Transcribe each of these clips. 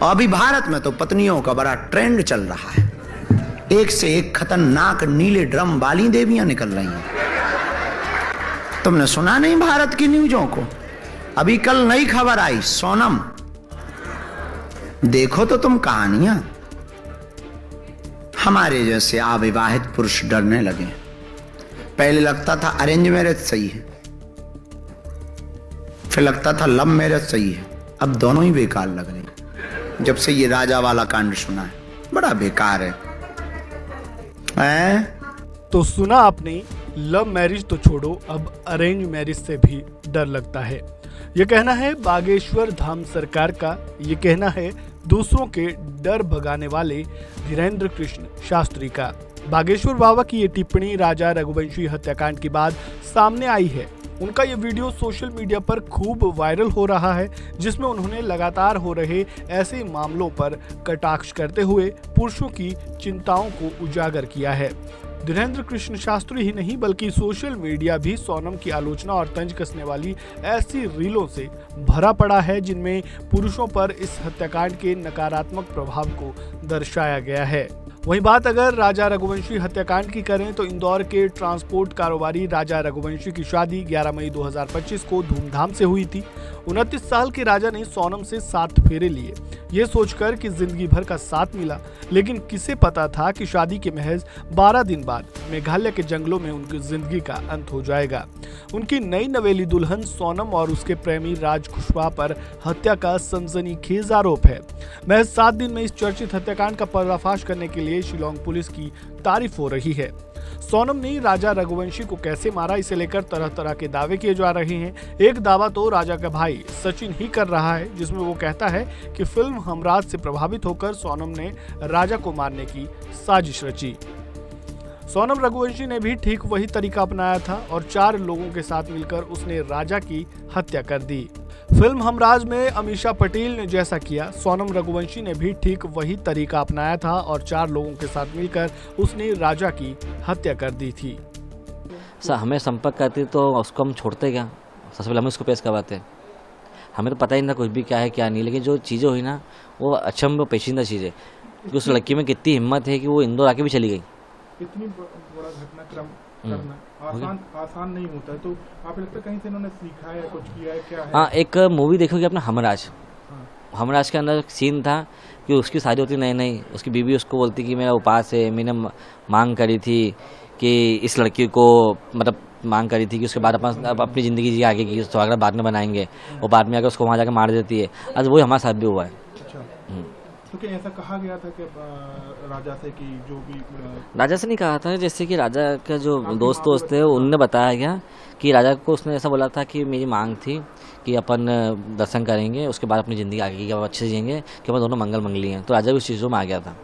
और अभी भारत में तो पत्नियों का बड़ा ट्रेंड चल रहा है, एक से एक खतरनाक नीले ड्रम वाली देवियां निकल रही हैं। तुमने सुना नहीं भारत की न्यूज़ों को? अभी कल नई खबर आई, सोनम, देखो तो तुम कहानियां। हमारे जैसे अविवाहित पुरुष डरने लगे। पहले लगता था अरेंज मैरिज सही है, फिर लगता था लव मैरिज सही है, अब दोनों ही बेकार लग रही। जब से ये राजा वाला कांड सुना है, बड़ा बेकार है। तो सुना आपने, लव मैरिज तो छोड़ो, अब अरेंज मैरिज से भी डर लगता है। ये कहना है बागेश्वर धाम सरकार का, ये कहना है दूसरों के डर भगाने वाले धीरेन्द्र कृष्ण शास्त्री का। बागेश्वर बाबा की ये टिप्पणी राजा रघुवंशी हत्याकांड के बाद सामने आई है। उनका ये वीडियो सोशल मीडिया पर खूब वायरल हो रहा है, जिसमें उन्होंने लगातार हो रहे ऐसे मामलों पर कटाक्ष करते हुए पुरुषों की चिंताओं को उजागर किया है। धीरेन्द्र कृष्ण शास्त्री ही नहीं बल्कि सोशल मीडिया भी सोनम की आलोचना और तंज कसने वाली ऐसी रीलों से भरा पड़ा है, जिनमें पुरुषों पर इस हत्याकांड के नकारात्मक प्रभाव को दर्शाया गया है। वहीं बात अगर राजा रघुवंशी हत्याकांड की करें तो इंदौर के ट्रांसपोर्ट कारोबारी राजा रघुवंशी की शादी 11 मई 2025 को धूमधाम से हुई थी। 29 साल के राजा ने सोनम से 7 फेरे लिए, ये सोचकर कि जिंदगी भर का साथ मिला, लेकिन किसे पता था कि शादी के महज 12 दिन बाद मेघालय के जंगलों में उनकी जिंदगी का अंत हो जाएगा। उनकी नई नवेली दुल्हन सोनम और उसके प्रेमी राज कुशवाहा पर हत्या का सनसनीखेज आरोप है। महज 7 दिन में इस चर्चित हत्याकांड का पर्दाफाश करने के लिए शिलांग पुलिस की तारीफ हो रही है। सोनम ने राजा रघुवंशी को कैसे मारा, इसे लेकर तरह तरह के दावे किए जा रहे हैं। एक दावा तो राजा का भाई सचिन ही कर रहा है, जिसमें वो कहता है कि फिल्म हमराज से प्रभावित होकर सोनम ने राजा को मारने की साजिश रची। सोनम रघुवंशी ने भी ठीक वही तरीका अपनाया था और 4 लोगों के साथ मिलकर उसने राजा की हत्या कर दी। फिल्म हमराज में अमीषा पटेल ने जैसा किया, सोनम रघुवंशी ने भी ठीक वही तरीका अपनाया था और 4 लोगों के साथ मिलकर उसने राजा की हत्या कर दी थी। सर हमें संपर्क करती तो उसको हम छोड़ते क्या? सबसे पहले हम उसको पेश करवाते। हमें तो पता ही ना कुछ भी क्या है क्या नहीं, लेकिन जो चीज़ें हुई ना वो अचंभ पेचीदा चीज़ है। क्योंकि उस लड़की में कितनी हिम्मत है कि वो इंदौर आके भी चली गई। इतनी बड़ा घटनाक्रम करना आसान नहीं होता है, तो आप लगता है कहीं से इन्होंने सीखा है, कुछ किया है, क्या है? हाँ, एक मूवी देखोगे अपना हमराज। हमराज के अंदर सीन था कि उसकी शादी होती नहीं, उसकी बीवी उसको बोलती कि मेरा उपास है, मैंने मांग करी थी कि इस लड़की को मतलब मांग करी थी कि उसके बाद अपनी ज़िंदगी जी आगे की स्वागत बाद में बनाएंगे, और बाद में आकर उसको वहाँ जाकर मार देती है। आज वही हमारे साथ भी हुआ है। क्योंकि ऐसा कहा गया था कि राजा से कि जो भी राजा से नहीं कहा था, जैसे कि राजा का जो दोस्त थे उनने बताया गया कि राजा को उसने ऐसा बोला था कि मेरी मांग थी कि अपन दर्शन करेंगे, उसके बाद अपनी ज़िंदगी आगे की अच्छे से जिएंगे, कि अपन दोनों मंगल मंगली हैं। तो राजा भी उस चीज़ों में आ गया था।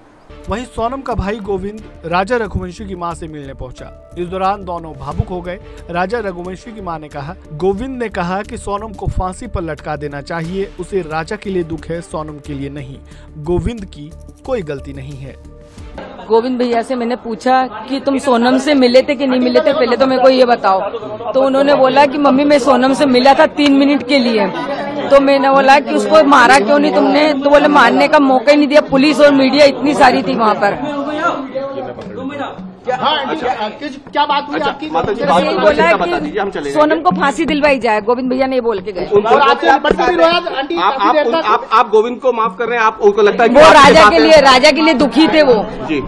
वहीं सोनम का भाई गोविंद राजा रघुवंशी की मां से मिलने पहुंचा। इस दौरान दोनों भावुक हो गए। राजा रघुवंशी की मां ने कहा, गोविंद ने कहा कि सोनम को फांसी पर लटका देना चाहिए, उसे राजा के लिए दुख है, सोनम के लिए नहीं। गोविंद की कोई गलती नहीं है। गोविंद भैया से मैंने पूछा कि तुम सोनम से मिले थे कि नहीं मिले थे, पहले तो मेरे को ये बताओ। तो उन्होंने बोला कि मम्मी मैं सोनम से मिला था 3 मिनट के लिए। तो मैंने बोला कि उसको मारा क्यों नहीं तुमने? तो बोले मारने का मौका ही नहीं दिया, पुलिस और मीडिया इतनी सारी थी वहाँ पर। क्या बात हुई आपकी? बोला कि सोनम को फांसी दिलवाई जाए, गोविंद भैया ने बोल के गए। आप गोविंद को माफ कर रहे हैं? आप उनको लगता है वो राजा के लिए दुखी थे, वो जी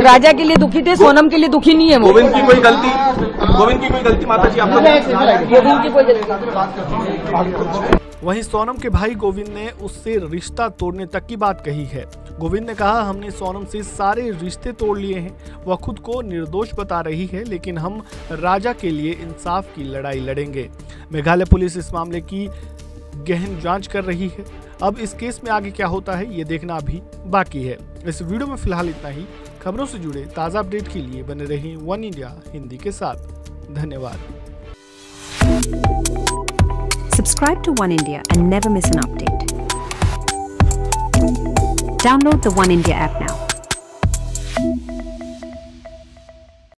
राजा के लिए दुखी थे, सोनम के लिए दुखी नहीं है। वो गोविंद की कोई गलती माता जी आपको? गोविंद की कोई गलती। वहीं सोनम के भाई गोविंद ने उससे रिश्ता तोड़ने तक की बात कही है। गोविंद ने कहा, हमने सोनम से सारे रिश्ते तोड़ लिए हैं। वह खुद को निर्दोष बता रही है, लेकिन हम राजा के लिए इंसाफ की लड़ाई लड़ेंगे। मेघालय पुलिस इस मामले की गहन जांच कर रही है। अब इस केस में आगे क्या होता है ये देखना अभी बाकी है। इस वीडियो में फिलहाल इतना ही। खबरों से जुड़े ताज़ा अपडेट के लिए बने रहें वन इंडिया हिंदी के साथ। धन्यवाद। Subscribe to One India and never miss an update. Download the One India app now.